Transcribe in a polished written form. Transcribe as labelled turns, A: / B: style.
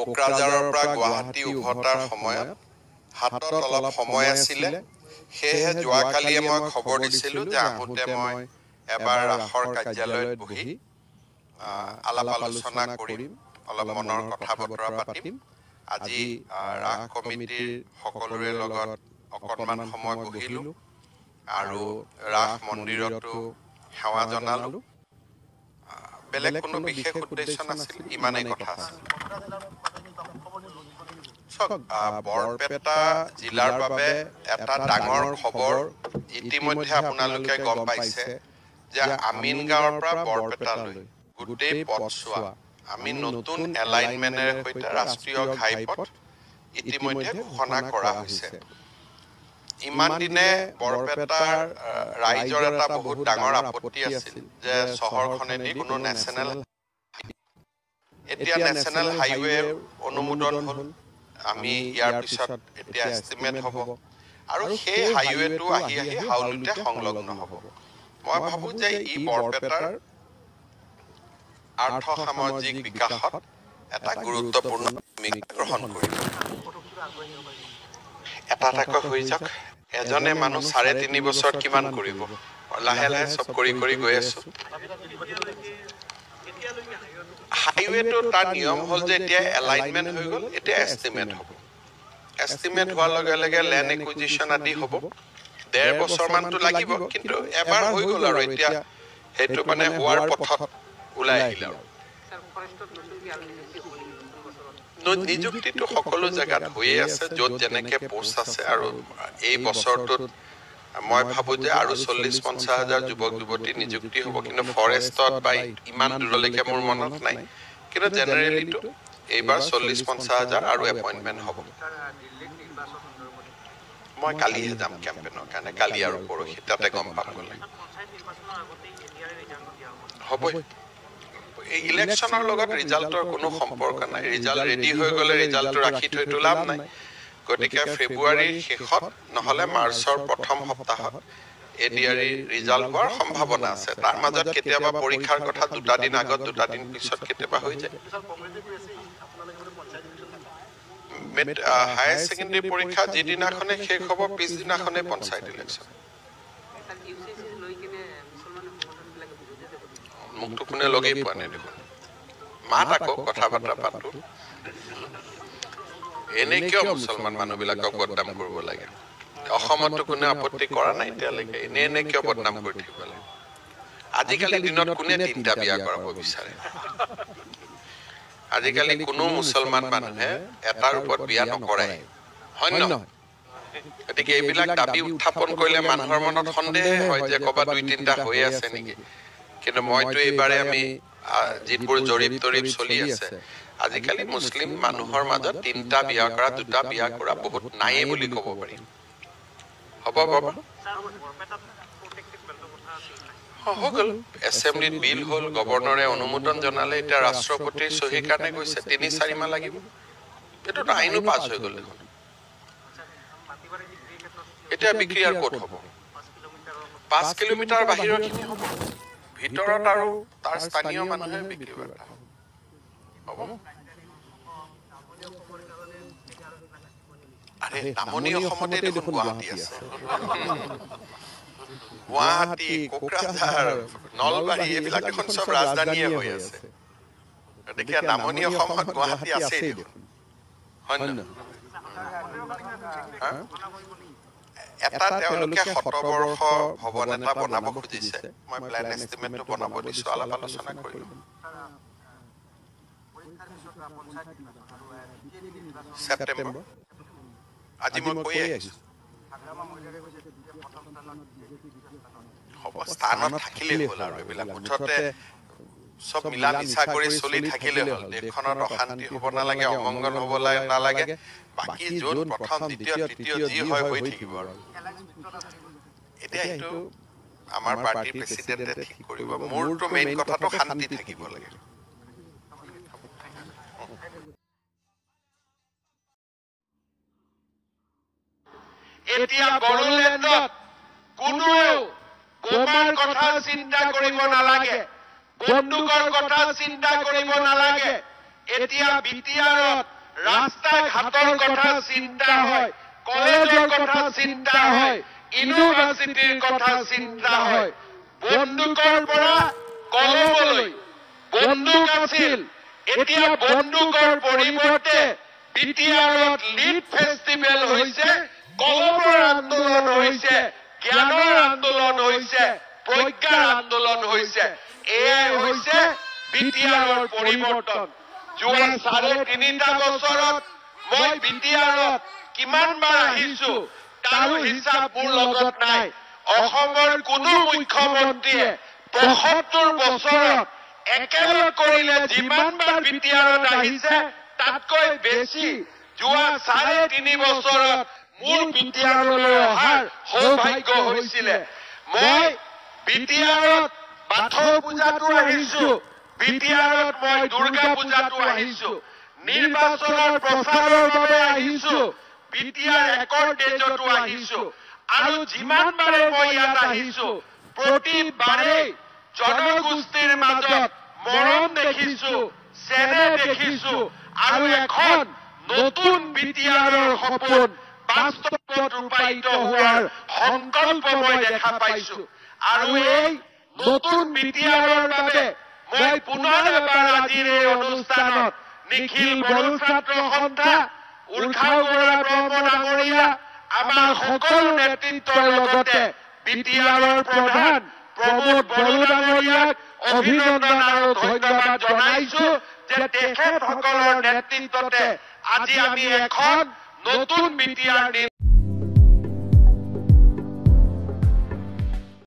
A: কোকৰাঝাৰৰ পৰা গুৱাহাটী উভতাৰ সময়ত হাতত অলপ সময় আছিলে সেয়েহে যোৱাকালিয়ে মই খবৰ দিছিলোঁ যে আহোঁতে মই এবাৰ ৰাসৰ কাৰ্যালয়ত বহি আলাপ আলোচনা কৰিম, অলপ মনৰ কথা বতৰা পাতিম। আজি ৰাস কমিটিৰ সকলোৰে লগত অকণমান সময় বহিলোঁ আৰু ৰাস মন্দিৰতো সেৱা জনালোঁ। বেলেগ কোনো বিশেষ উদ্দেশ্য নাছিল, ইমানেই কথা আছিল। বৰপেটা জিলাৰ বাবে এটা ডাঙৰ খবৰ ইতিমধ্যে আপোনালোকে গম পাইছে যে আমিন গাঁৱৰ পৰা বৰপেটালৈ গোটেই পথছোৱা আমি নতুন এলাইনমেণ্টেৰে সৈতে ৰাষ্ট্ৰীয় ঘাইপথ ইতিমধ্যে ঘোষণা কৰা হৈছে। ইমান দিনে বৰপেটাৰ ৰাইজৰ এটা বহুত ডাঙৰ আপত্তি আছিল যে চহৰখনেদি কোনো নেশ্যনেল, এতিয়া নেশ্যনেল হাইৱে অনুমোদন হ'ল। আমি ইয়াৰ পিছত এতিয়া এষ্টিমেট হ'ব আৰু সেই হাইৱেটো আহি আহি হাউলিতে সংলগ্ন হ'ব। মই ভাবোঁ যে ই বৰপেটাৰ আৰ্থ সামাজিক বিকাশত এটা গুৰুত্বপূৰ্ণ ভূমিকা গ্ৰহণ কৰিব। এটা এটাকৈ হৈ যাওক। এজনে মানুহ 3.5 বছৰত কিমান কৰিব? লাহে লাহে চব কৰি কৰি গৈ আছোঁ। হাইৱেটো তাৰ নিয়ম হ'ল যে এতিয়া এলাইনমেণ্ট হৈ গ'ল, এতিয়া এষ্টিমেট হ'ব। এষ্টিমেট হোৱাৰ লগে লগে লেণ্ড একুইজিশ্যন আদি হ'ব। 1.5 বছৰমানটো লাগিব, কিন্তু এবাৰ হৈ গ'ল আৰু এতিয়া সেইটো মানে হোৱাৰ পথত ওলাই আহিল আৰু। নিযুক্তিটো সকলো জেগাত হৈয়ে আছে, য'ত যেনেকৈ পোষ্ট আছে। আৰু এই বছৰটোত মই ভাবোঁ যে আৰু 40-50 হাজাৰ যুৱক যুৱতী নিযুক্তি হ'ব, কিন্তু ফৰেষ্টত বা ইমান দূৰলৈকে মোৰ মনত নাই। কিন্তু জেনেৰেলিটো এইবাৰ 40-50 হাজাৰ আৰু এপইণ্টমেণ্ট হ'ব। মই কালিহে যাম কেম্পেইনৰ কাৰণে, কালি আৰু পৰহি, তাতে গম পাম গ'লে। হ'বই। এই ইলেকশ্যনৰ লগত ৰিজাল্টৰ কোনো সম্পৰ্ক নাই। ৰিজাল্ট ৰেডি হৈ গ'লে ৰিজাল্টটো ৰাখি থৈতো লাভ নাই। গতিকে ফেব্ৰুৱাৰীৰ শেষত নহ'লে মাৰ্চৰ প্ৰথম সপ্তাহত ADRE ৰিজাল্ট হোৱাৰ সম্ভাৱনা আছে। তাৰ মাজত কেতিয়াবা পৰীক্ষাৰ কথা 2 দিন আগত 2 দিন পিছত কেতিয়াবা হৈ যায়। হায়াৰ ছেকেণ্ডেৰী পৰীক্ষা যিদিনাখনে শেষ হ'ব পিছদিনাখনে পঞ্চায়ত ইলেকশ্যন। মোকতো কোনে লগেই পোৱা নাই দেখোন। মাত আকৌ কথা বাৰ্তা পাতো। এনে কিয় মুছলমান মানুহবিলাকক বদনাম কৰিব লাগে? অসমতো কোনে আপত্তি কৰা নাই এতিয়ালৈকে। এনে কিয় বদনাম কৰি থাকিব লাগে? আজিকালি দিনত কোনে 3টা বিয়া কৰাব বিচাৰে? আজিকালি কোনো মুছলমান মানুহে এটাৰ ওপৰত বিয়া নকৰে, হয় নহয়? গতিকে এইবিলাক দাবী উত্থাপন কৰিলে মানুহৰ মনত সন্দেহে হয় যে ক'ৰবাত 2-3টা হৈ আছে নেকি। কিন্তু মইতো এইবাৰে আমি যিবোৰ জৰীপ তৰীপ চলি আছে, আজিকালি মুছলিম মানুহৰ মাজত 3টা বিয়া কৰা 2টা বিয়া কৰা বহুত নায়েই বুলি ক'ব পাৰি। হ'ব বাবা, হৈ গ'ল। এছেম্বলিত বিল হ'ল, গভৰ্ণৰে অনুমোদন জনালে, এতিয়া ৰাষ্ট্ৰপতিৰ চহীৰ কাৰণে গৈছে। 3-4 মাহ লাগিব। এইটোতো আইনো পাছ হৈ গ'ল দেখোন। এতিয়া বিক্ৰী আৰু ক'ত হ'ব? 5 কিলোমিটাৰ বাহিৰৰখিনি হ'ব, ভিতৰত আৰু তাৰ স্থানীয় মানুহে বিক্ৰী বাৰ্তা হ'ব। আৰে নামনি অসমতে দেখোন গুৱাহাটী আছে। গুৱাহাটী, কোকৰাঝাৰ, নলবাৰী এইবিলাক দেখোন চব ৰাজধানীয়ে হৈ আছে। গতিকে নামনি অসমত গুৱাহাটী আছেই দেখোন, হয় নহয়? এটা তেওঁলোকে 7 বৰ্ষ ভৱন এটা বনাব খুজিছে। মই প্লেন এষ্টিমেটটো বনাব দিছোঁ, আলাপ আলোচনা কৰিম। ছেপ্টেম্বৰ। আজি মই কৈ আহিছোঁ। হ'ব, স্থানত থাকিলেই হ'ল আৰু এইবিলাক মুঠতে চব মিলা মিছা কৰি চলি থাকিলে হ'ল। দেশখনত অশান্তি হ'ব নালাগে, অমংগল হ'ব নালাগে। বাকী জোন প্ৰথম, দ্বিতীয়, তৃতীয় যি হয় হৈ থাকিব আৰু। এতিয়া এইটো আমাৰ পাৰ্টিৰ প্ৰেচিডেণ্টে ঠিক কৰিব। মোৰতো মেইন কথাটো শান্তি থাকিব লাগে। এতিয়া বড়োলেণ্ডত কোনেও বোমাৰ কথা চিন্তা কৰিব নালাগে, বন্দুকৰ কথা চিন্তা কৰিব নালাগে। এতিয়া BTR-ত ৰাস্তা ঘাটৰ কথা চিন্তা হয়, কলেজৰ কথা চিন্তা হয়, ইউনিভাৰ্চিটিৰ কথা চিন্তা হয়। বন্দুকৰ পৰা কলমলৈ বন্দুক আছিল, এতিয়া বন্দুকৰ পৰিৱৰ্তে বিটিআৰত লিড ফেষ্টিভেল হৈছে, কলমৰ আন্দোলন হৈছে, জ্ঞানৰ আন্দোলন হৈছে, প্ৰজ্ঞাৰ আন্দোলন হৈছে। এয়াই হৈছে বিটিআৰৰ পৰিৱৰ্তন। যোৱা 3.5 বছৰত মই বিটিআৰত কিমানবাৰ আহিছো তাৰো হিচাপ মোৰ লগত নাই। অসমৰ কোনো মুখ্যমন্ত্ৰীয়ে ৭৫ বছৰত একেলগ কৰিলে যিমানবাৰ বিটিআৰত আহিছে তাতকৈ বেছি যোৱা 3.5 বছৰত মোৰ বিটিআৰলৈ অহাৰ সৌভাগ্য হৈছিলে। মই বিটিআৰত বাথৌ পূজাতো আহিছো, বিটিআৰত মই দুৰ্গা পূজাতো আহিছো, নিৰ্বাচনৰ প্ৰচাৰৰ বাবে আহিছো, বিটিআৰ ৰেকৰ্ড ডেজতো আহিছো, আৰু যিমানবাৰে মই ইয়াত আহিছো প্ৰতিবাৰেই জনগোষ্ঠীৰ মাজত মৰম দেখিছো, চেনেহ দেখিছো, আৰু এখন নতুন বিটিআৰৰ সপোন বাস্তৱত ৰূপায়িত হোৱাৰ সংকল্প মই দেখা পাইছো। আৰু এই নতুন বিটিআৰৰ বাবে মই পুনৰ এবাৰ আজিৰ এই অনুষ্ঠানত নিখিল বড়ো ছাত্ৰ সন্থা, উৰ্খাও বৰা ব্ৰহ্ম ডাঙৰীয়া, আমাৰ সকলো নেতৃত্বৰ লগতে বিটিআৰৰ প্ৰধান প্ৰমোদ বড়ো ডাঙৰীয়াক অভিনন্দন আৰু ধন্যবাদ জনাইছো যে তেখেতসকলৰ নেতৃত্বতে আজি আমি এখন নতুন বিটিআৰ